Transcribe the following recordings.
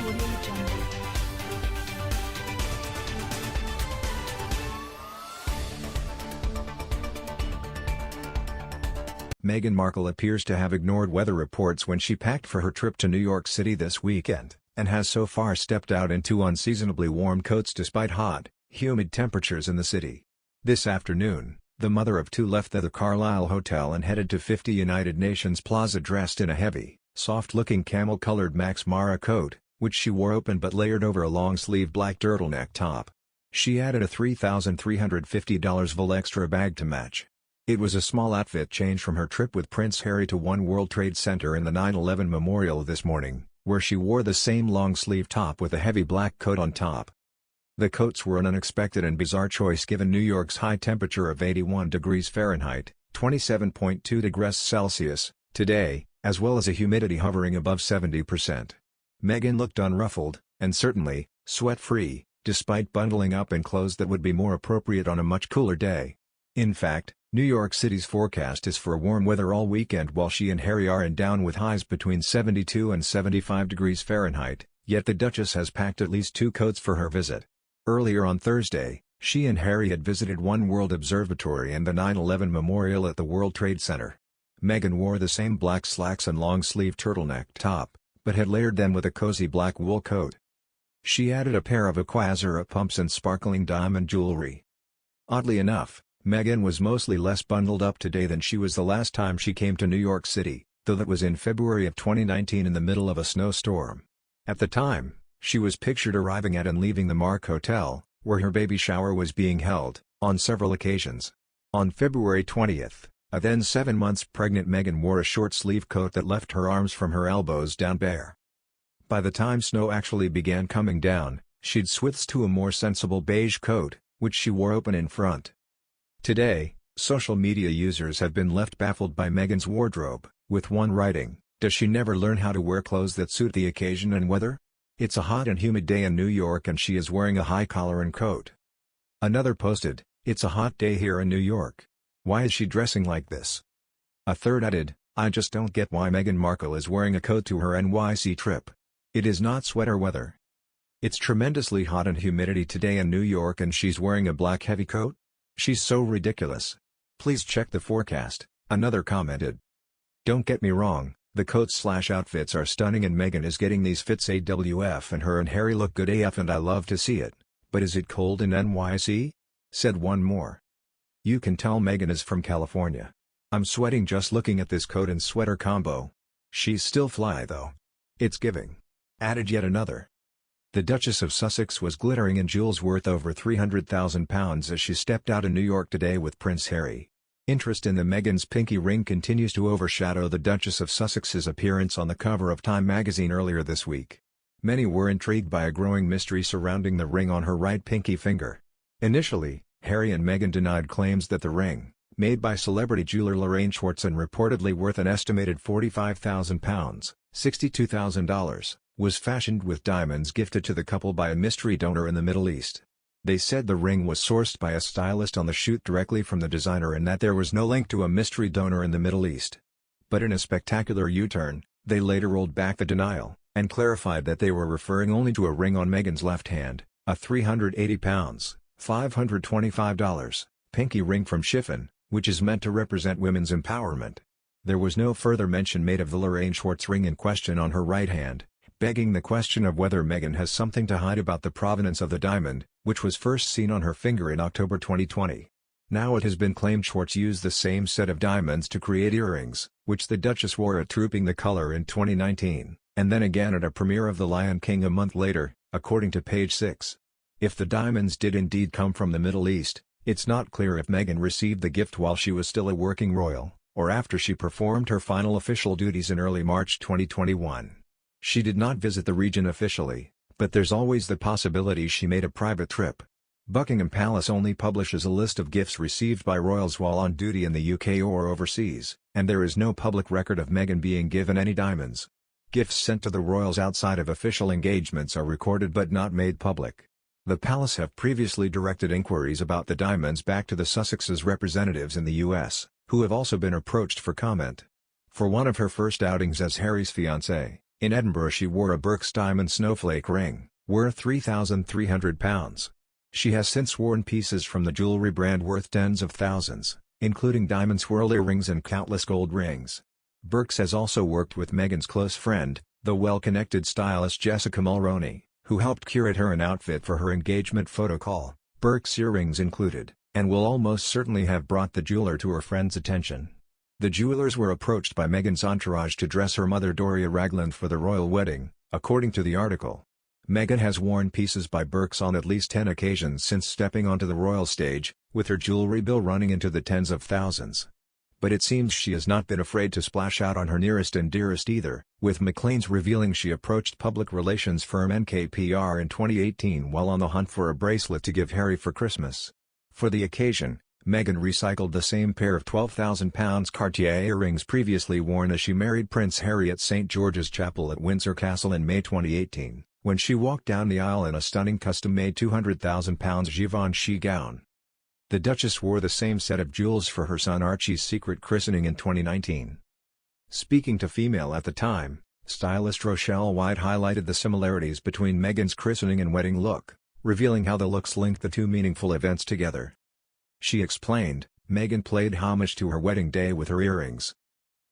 Audio Jungle. Meghan Markle appears to have ignored weather reports when she packed for her trip to New York City this weekend, and has so far stepped out in two unseasonably warm coats despite hot, humid temperatures in the city. This afternoon, the mother of two left the Carlisle Hotel and headed to 50 United Nations Plaza dressed in a heavy, soft-looking camel-colored Max Mara coat, which she wore open but layered over a long-sleeve black turtleneck top. She added a $3,350 full extra bag to match. It was a small outfit change from her trip with Prince Harry to One World Trade Center in the 9/11 memorial this morning, where she wore the same long-sleeve top with a heavy black coat on top. The coats were an unexpected and bizarre choice given New York's high temperature of 81 degrees Fahrenheit, 27.2 degrees Celsius, today, as well as a humidity hovering above 70%. Meghan looked unruffled, and certainly, sweat-free, despite bundling up in clothes that would be more appropriate on a much cooler day. In fact, New York City's forecast is for warm weather all weekend while she and Harry are in down with highs between 72 and 75 degrees Fahrenheit, yet the Duchess has packed at least two coats for her visit. Earlier on Thursday, she and Harry had visited One World Observatory and the 9/11 Memorial at the World Trade Center. Meghan wore the same black slacks and long-sleeve turtleneck top, but had layered them with a cozy black wool coat. She added a pair of Aquazzura pumps and sparkling diamond jewelry. Oddly enough, Meghan was mostly less bundled up today than she was the last time she came to New York City, though that was in February of 2019 in the middle of a snowstorm. At the time, she was pictured arriving at and leaving the Mark Hotel, where her baby shower was being held, on several occasions. On February 20th, a then 7 months pregnant Meghan wore a short-sleeve coat that left her arms from her elbows down bare. By the time snow actually began coming down, she'd switched to a more sensible beige coat, which she wore open in front. Today, social media users have been left baffled by Meghan's wardrobe, with one writing, "Does she never learn how to wear clothes that suit the occasion and weather? It's a hot and humid day in New York and she is wearing a high collar and coat." Another posted, "It's a hot day here in New York. Why is she dressing like this?" A third added, "I just don't get why Meghan Markle is wearing a coat to her NYC trip. It is not sweater weather. It's tremendously hot and humidity today in New York and she's wearing a black heavy coat? She's so ridiculous. Please check the forecast," another commented. "Don't get me wrong, the coats/outfits are stunning and Meghan is getting these fits AWF and her and Harry look good AF and I love to see it, but is it cold in NYC?" said one more. "You can tell Meghan is from California. I'm sweating just looking at this coat and sweater combo. She's still fly though. It's giving," added yet another. The Duchess of Sussex was glittering in jewels worth over £300,000 as she stepped out in New York today with Prince Harry. Interest in the Meghan's pinky ring continues to overshadow the Duchess of Sussex's appearance on the cover of Time magazine earlier this week. Many were intrigued by a growing mystery surrounding the ring on her right pinky finger. Initially, Harry and Meghan denied claims that the ring, made by celebrity jeweler Lorraine Schwartz and reportedly worth an estimated £45,000, $62,000, was fashioned with diamonds gifted to the couple by a mystery donor in the Middle East. They said the ring was sourced by a stylist on the shoot directly from the designer and that there was no link to a mystery donor in the Middle East. But in a spectacular U-turn, they later rolled back the denial, and clarified that they were referring only to a ring on Meghan's left hand, a £380, $525, pinky ring from chiffon, which is meant to represent women's empowerment. There was no further mention made of the Lorraine Schwartz ring in question on her right hand, begging the question of whether Meghan has something to hide about the provenance of the diamond, which was first seen on her finger in October 2020. Now it has been claimed Schwartz used the same set of diamonds to create earrings, which the Duchess wore at Trooping the Colour in 2019, and then again at a premiere of The Lion King a month later, according to Page 6. If the diamonds did indeed come from the Middle East, it's not clear if Meghan received the gift while she was still a working royal, or after she performed her final official duties in early March 2021. She did not visit the region officially, but there's always the possibility she made a private trip. Buckingham Palace only publishes a list of gifts received by royals while on duty in the UK or overseas, and there is no public record of Meghan being given any diamonds. Gifts sent to the royals outside of official engagements are recorded but not made public. The palace have previously directed inquiries about the diamonds back to the Sussexes' representatives in the US, who have also been approached for comment. For one of her first outings as Harry's fiancée, In Edinburgh she wore a Burke's diamond snowflake ring, worth £3,300. She has since worn pieces from the jewelry brand worth tens of thousands, including diamond swirl earrings and countless gold rings. Burke's has also worked with Meghan's close friend, the well-connected stylist Jessica Mulroney, who helped curate her an outfit for her engagement photo call. Burke's earrings included, and will almost certainly have brought the jeweler to her friend's attention. The jewelers were approached by Meghan's entourage to dress her mother Doria Ragland for the royal wedding, according to the article. Meghan has worn pieces by Burke's on at least 10 occasions since stepping onto the royal stage, with her jewelry bill running into the tens of thousands. But it seems she has not been afraid to splash out on her nearest and dearest either, with McLean's revealing she approached public relations firm NKPR in 2018 while on the hunt for a bracelet to give Harry for Christmas. For the occasion, Meghan recycled the same pair of £12,000 Cartier earrings previously worn as she married Prince Harry at St George's Chapel at Windsor Castle in May 2018, when she walked down the aisle in a stunning custom-made £200,000 Givenchy gown. The Duchess wore the same set of jewels for her son Archie's secret christening in 2019. Speaking to Female at the time, stylist Rochelle White highlighted the similarities between Meghan's christening and wedding look, revealing how the looks linked the two meaningful events together. She explained, Meghan played homage to her wedding day with her earrings.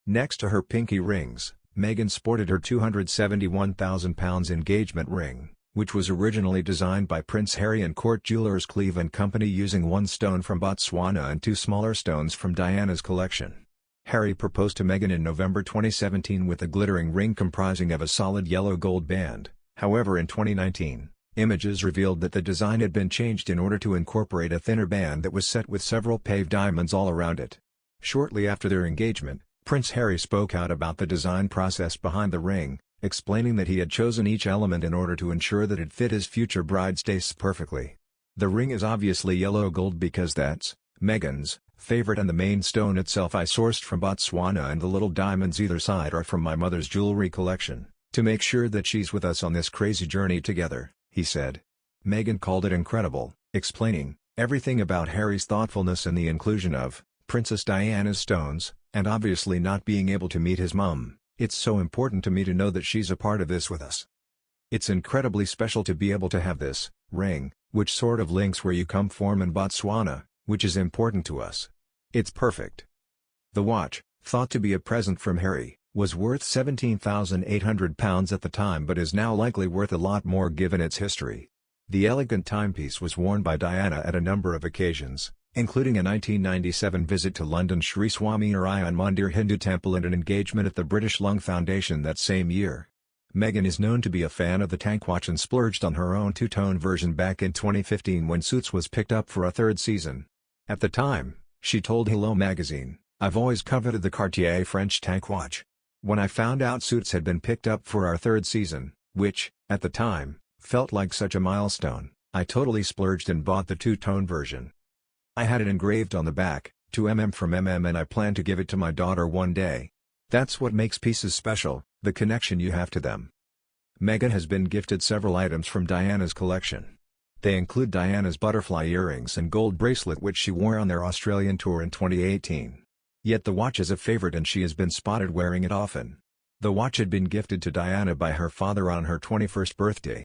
Next to her pinky rings, Meghan sported her £271,000 engagement ring, which was originally designed by Prince Harry and court jewelers Cleve & Company using one stone from Botswana and two smaller stones from Diana's collection. Harry proposed to Meghan in November 2017 with a glittering ring comprising of a solid yellow gold band. However, in 2019, images revealed that the design had been changed in order to incorporate a thinner band that was set with several paved diamonds all around it. Shortly after their engagement, Prince Harry spoke out about the design process behind the ring, explaining that he had chosen each element in order to ensure that it fit his future bride's tastes perfectly. The ring is obviously yellow gold because that's Meghan's favorite, and the main stone itself I sourced from Botswana, and the little diamonds either side are from my mother's jewelry collection, to make sure that she's with us on this crazy journey together, he said. Meghan called it incredible, explaining, everything about Harry's thoughtfulness and the inclusion of Princess Diana's stones, and obviously not being able to meet his mum. It's so important to me to know that she's a part of this with us. It's incredibly special to be able to have this ring, which sort of links where you come from in Botswana, which is important to us. It's perfect. The watch, thought to be a present from Harry, was worth £17,800 at the time but is now likely worth a lot more given its history. The elegant timepiece was worn by Diana at a number of occasions, including a 1997 visit to London Sri Swami Narayan Mandir Hindu Temple and an engagement at the British Lung Foundation that same year. Meghan is known to be a fan of the tank watch and splurged on her own two-tone version back in 2015 when Suits was picked up for a third season. At the time, she told Hello magazine, "I've always coveted the Cartier French tank watch. When I found out Suits had been picked up for our third season, which, at the time, felt like such a milestone, I totally splurged and bought the two-tone version. I had it engraved on the back, 2mm from mm, and I plan to give it to my daughter one day. That's what makes pieces special, the connection you have to them." Meghan has been gifted several items from Diana's collection. They include Diana's butterfly earrings and gold bracelet which she wore on their Australian tour in 2018. Yet the watch is a favorite and she has been spotted wearing it often. The watch had been gifted to Diana by her father on her 21st birthday.